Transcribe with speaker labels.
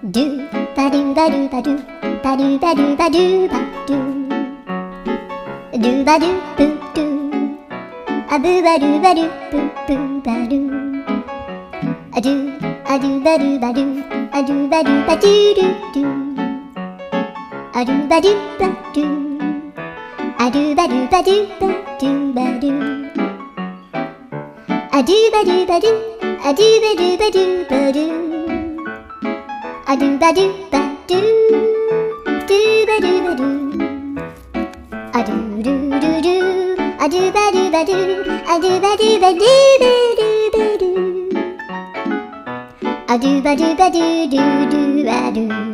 Speaker 1: ドゥバドゥバドゥバドゥバドゥバドゥバドゥバドゥドゥバドゥブドゥアブバドゥバドゥブブバドゥアドゥアドゥバドゥバドゥアドゥバドゥバドゥドゥドゥアドゥバドゥバドゥアドゥバドゥバドゥバドゥバドゥアドゥバドゥバドゥアドゥバドゥバドゥバドゥアドゥバドゥバドゥドゥバドゥバドゥアドゥルルルアドゥバドゥバドゥアドゥバドゥバドゥバドゥバドゥアドゥバドゥバドゥドゥドゥバドゥ